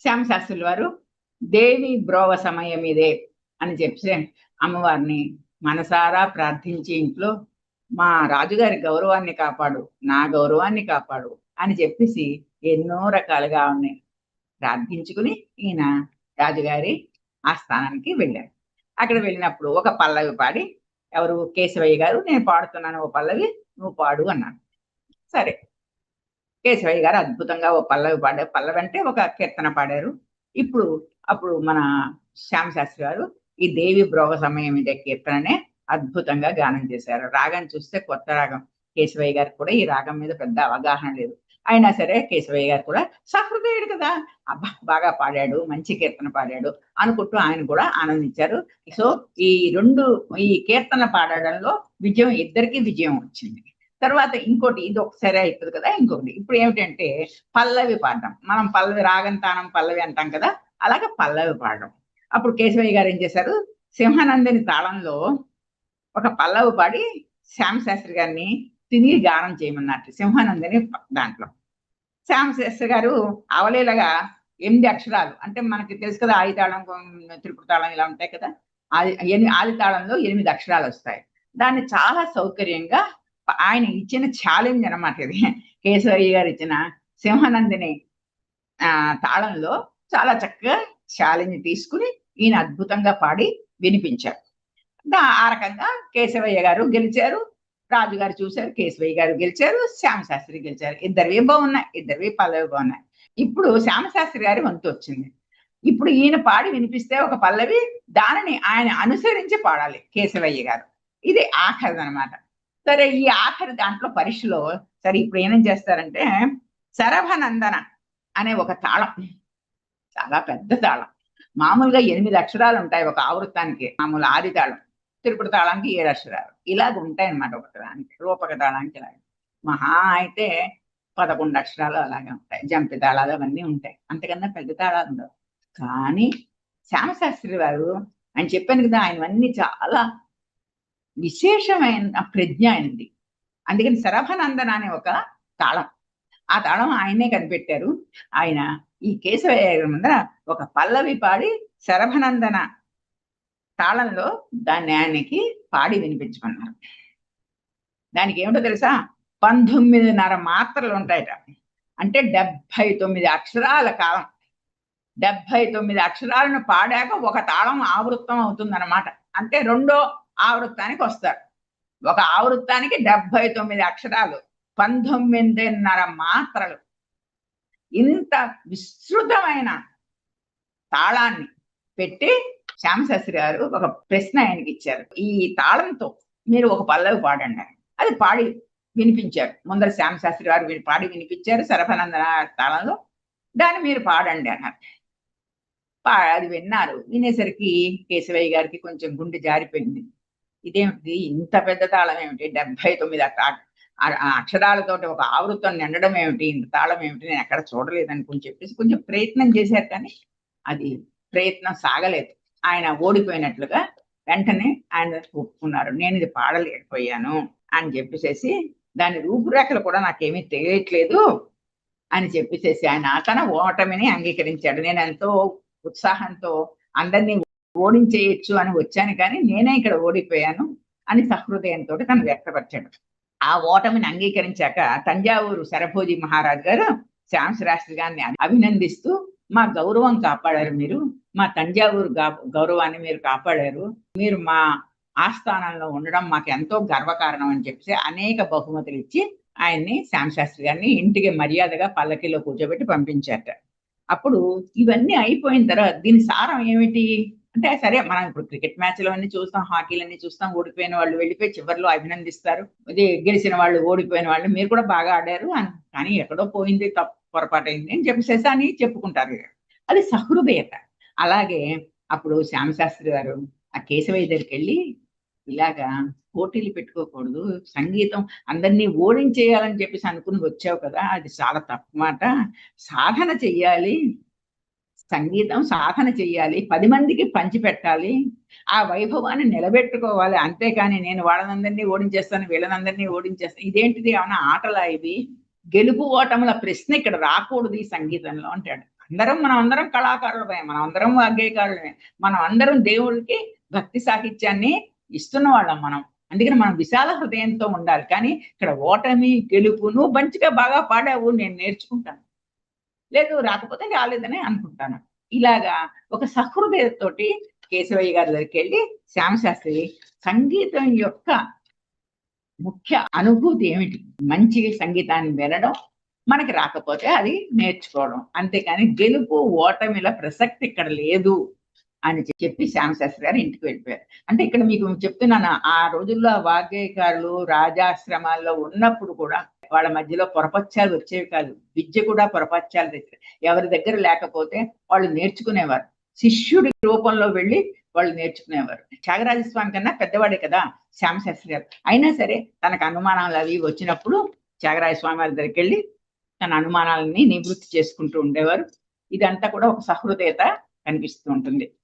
శ్యామశాస్త్రుల వారు దేవి బ్రోవ సమయం ఇదే అని చెప్పి అమ్మవారిని మనసారా ప్రార్థించి ఇంట్లో మా రాజుగారి గౌరవాన్ని కాపాడు, నా గౌరవాన్ని కాపాడు అని చెప్పేసి ఎన్నో రకాలుగా ఉన్నాయి ప్రార్థించుకుని ఈయన రాజుగారి ఆస్థానానికి వెళ్ళారు. అక్కడ వెళ్ళినప్పుడు ఒక పల్లవి పాడి, ఎవరు కేశవయ్య గారు, నేను పాడుతున్నాను ఓ పల్లవి, నువ్వు పాడు అన్నాను. సరే, కేశవయ్య గారు అద్భుతంగా ఓ పల్లవి పాడారు. పల్లవి అంటే ఒక కీర్తన పాడారు. అప్పుడు మన శ్యామశాస్త్రి గారు ఈ దేవి బ్రోగ సమయం ఇదే కీర్తననే అద్భుతంగా గానం చేశారు. రాగం చూస్తే కొత్త రాగం. కేశవయ్య గారికి కూడా ఈ రాగం మీద పెద్ద అవగాహన లేదు. అయినా సరే కేశవయ్య గారు కూడా సహృదయుడు కదా, అబ్బా బాగా పాడాడు, మంచి కీర్తన పాడాడు అనుకుంటూ ఆయన కూడా ఆనందించారు. సో ఈ కీర్తన పాడడంలో ఇద్దరికి విజయం వచ్చింది. తర్వాత ఇంకోటి, ఇది ఒకసారి అయిపోతుంది కదా, ఇంకొకటి ఇప్పుడు ఏమిటంటే పల్లవి పాడడం. మనం పల్లవి, రాగం తానం పల్లవి అంటాం కదా, అలాగే పల్లవి పాడడం. అప్పుడు కేశవయ్య గారు ఏం చేశారు, సింహనందిని తాళంలో ఒక పల్లవి పాడి శ్యామశాస్త్రి గారిని తిరిగి గానం చేయమన్నట్టు. సింహానందిని దాంట్లో శ్యామశాస్త్రి గారు అవలేలగా 8 అక్షరాలు, అంటే మనకి తెలుసు కదా, ఆదితాళం, త్రిపుర తాళం ఇలా ఉంటాయి కదా, ఆదితాళంలో 8 అక్షరాలు వస్తాయి. దాన్ని చాలా సౌకర్యంగా ఆయన ఇచ్చిన ఛాలెంజ్ అనమాట ఇది. కేశవయ్య గారు ఇచ్చిన సింహనందిని తాళంలో చాలా చక్కగా ఛాలెంజ్ తీసుకుని ఈయన అద్భుతంగా పాడి వినిపించారు. ఆ రకంగా కేశవయ్య గారు గెలిచారు. రాజుగారు చూశారు, కేశవయ్య గారు గెలిచారు, శ్యామశాస్త్రి గెలిచారు. ఇద్దరివి బాగున్నాయి, ఇద్దరివి పల్లవి బాగున్నాయి. ఇప్పుడు శ్యామశాస్త్రి గారి వంతు వచ్చింది. ఇప్పుడు ఈయన పాడి వినిపిస్తే ఒక పల్లవి, దానిని ఆయన అనుసరించి పాడాలి కేశవయ్య గారు. ఇది ఆఖరిది అనమాట. సరే, ఈ ఆఖరి దాంట్లో పరీక్షలో సరే ఇప్పుడు ఏమేం చేస్తారంటే శరభనందన అనే ఒక తాళం, చాలా పెద్ద తాళం. మామూలుగా 8 అక్షరాలు ఉంటాయి ఒక ఆవృత్తానికి. మామూలు ఆది తాళం, త్రిపుర తాళానికి 7 అక్షరాలు ఇలాగ ఉంటాయి అన్నమాట. ఒక తాళానికి, రూపక తాళానికి ఇలాగ. మహా అయితే 11 అక్షరాలు అలాగే ఉంటాయి. జంపి తాళాలు అవన్నీ ఉంటాయి, అంతకన్నా పెద్ద తాళాలు ఉండవు. కానీ శ్యామశాస్త్రి వారు, ఆయన చెప్పాను కదా, ఆయనవన్నీ చాలా విశేషమైన ప్రజ్ఞ ఆయనది. అందుకని శరభనందన అనే ఒక తాళం, ఆ తాళం ఆయనే కనిపెట్టారు. ఆయన ఈ కేశవయ్య ముందర ఒక పల్లవి పాడి శరభనందన తాళంలో దాన్ని ఆయనకి పాడి వినిపించమన్నారు. దానికి ఏమిటో తెలుసా, 19.5 మాత్రలు ఉంటాయట. అంటే 79 అక్షరాల కాలం. 79 అక్షరాలను పాడాక ఒక తాళం ఆవృత్తం అవుతుందన్నమాట. అంటే రెండో ఆవృత్తానికి వస్తారు. ఒక ఆవృత్తానికి 79 అక్షరాలు, 19.5 మాత్రలు. ఇంత విస్తృతమైన తాళాన్ని పెట్టి శ్యామశాస్త్రి గారు ఒక ప్రశ్న ఆయనకి ఇచ్చారు. ఈ తాళంతో మీరు ఒక పల్లవి పాడండి. అది పాడి వినిపించారు. ముందర శ్యామశాస్త్రి గారు పాడి వినిపించారు శరభనందన తాళంలో. దాన్ని మీరు పాడండి అన్నారు. అది విన్నారు. వినేసరికి కేశవయ్య గారికి కొంచెం గుండె జారిపోయింది. ఇదేమిటి, ఇంత పెద్ద తాళం ఏమిటి, 79 అక్షరాలతోటి ఒక ఆవృతం నిండడం ఏమిటి, ఇంత తాళం ఏమిటి, నేను ఎక్కడ చూడలేదని చెప్పేసి కొంచెం ప్రయత్నం చేశారు. కానీ అది ప్రయత్నం సాగలేదు. ఆయన ఓడిపోయినట్లుగా వెంటనే ఆయన ఒప్పుకున్నారు. నేను ఇది పాడలేకపోయాను అని చెప్పేసి, దాని రూపురేఖలు కూడా నాకేమీ తెలియట్లేదు అని చెప్పేసి ఆయన తన ఓటమిని అంగీకరించాడు. నేను ఎంతో ఉత్సాహంతో అందరినీ ఓడించేయచ్చు అని వచ్చాను, కానీ నేనే ఇక్కడ ఓడిపోయాను అని సహృదయంతో తను వ్యక్తపరిచాడు. ఆ ఓటమిని అంగీకరించాక తంజావూరు శరభోజి మహారాజు గారు శ్యామశాస్త్రి గారిని అభినందిస్తూ, మా గౌరవం కాపాడారు మీరు, మా తంజావూరు గౌరవాన్ని మీరు కాపాడారు, మీరు మా ఆస్థానంలో ఉండడం మాకు ఎంతో గర్వకారణం అని చెప్పి అనేక బహుమతులు ఇచ్చి ఆయన్ని, శ్యామశాస్త్రి గారిని ఇంటికి మర్యాదగా పల్లకిలో కూర్చోబెట్టి పంపించారట. అప్పుడు ఇవన్నీ అయిపోయిన తర్వాత దీని సారం ఏమిటి అంటే, సరే మనం ఇప్పుడు క్రికెట్ మ్యాచ్లు అన్ని చూస్తాం, హాకీలన్నీ చూస్తాం, ఓడిపోయిన వాళ్ళు వెళ్ళిపోయి చివరిలో అభినందిస్తారు, ఇది గెలిచిన వాళ్ళు, ఓడిపోయిన వాళ్ళు మీరు కూడా బాగా ఆడారు అని, కానీ ఎక్కడో పోయింది, పొరపాటైంది అని చెప్పేసి అని చెప్పుకుంటారు. అది సహృదయత. అలాగే అప్పుడు శ్యామశాస్త్రి గారు ఆ కేశవయ్య దగ్గరికి వెళ్ళి, ఇలాగా పోటీలు పెట్టుకోకూడదు, సంగీతం అందరినీ ఓడించేయాలని చెప్పేసి అనుకుని వచ్చావు కదా, అది చాలా తప్పు మాట, సాధన చెయ్యాలి, సంగీతం సాధన చెయ్యాలి, 10 మందికి పంచిపెట్టాలి, ఆ వైభవాన్ని నిలబెట్టుకోవాలి. అంతేకాని నేను వాళ్ళనందరినీ ఓడించేస్తాను, వీళ్ళనందరినీ ఓడించేస్తాను, ఇదేంటిది, ఏమన్నా ఆటలా ఇది, గెలుపు ఓటముల ప్రశ్న ఇక్కడ రాకూడదు ఈ సంగీతంలో అంటాడు. మనం అందరం కళాకారులమే, మనం అందరం వాగ్గేయకారులమే. మనం అందరం దేవుడికి భక్తి సాహిత్యాన్ని ఇస్తున్న వాళ్ళం మనం. అందుకని మనం విశాల హృదయంతో ఉండాలి. కానీ ఇక్కడ ఓటమి, గెలుపు నువ్వు మంచిగా బాగా పాడావు నేను నేర్చుకుంటాను. లేదు రాకపోతే రాలేదని అనుకుంటాను. ఇలాగా ఒక సహృదయతోటి కేశవయ్య గారి దగ్గరికెళ్ళి శ్యామశాస్త్రి సంగీతం యొక్క ముఖ్య అనుభూతి ఏమిటి? మంచి సంగీతాన్ని వినడం, మనకి రాకపోతే అది నేర్చుకోవడం. అంతేకాని గెలుపు, ఓటమిల ప్రసక్తి ఇక్కడ లేదు అని చెప్పి శ్యామశాస్త్రి గారు ఇంటికి వెళ్ళిపోయారు. అంటే ఇక్కడ మీకు చెప్తున్నాను ఆ రోజుల్లో వాగ్గేయకారులు రాజాశ్రమాల్లో ఉన్నప్పుడు కూడా వాళ్ళ మధ్యలో పొరపచ్చాలు వచ్చేవి కాదు. విద్య కూడా పొరపచ్చాలు తెచ్చేది. ఎవరి దగ్గర లేకపోతే వాళ్ళు నేర్చుకునేవారు. శిష్యుడి రూపంలో వెళ్ళి వాళ్ళు నేర్చుకునేవారు. త్యాగరాజస్వామి కన్నా పెద్దవాడే కదా శ్యామశాస్త్రి గారు. అయినా సరే తనకు అనుమానాలు అవి వచ్చినప్పుడు త్యాగరాజస్వామి వారి దగ్గరికెళ్ళి తన అనుమానాలని నివృత్తి చేసుకుంటూ ఉండేవారు. ఇదంతా కూడా ఒక సహృదయత కనిపిస్తూ ఉంటుంది.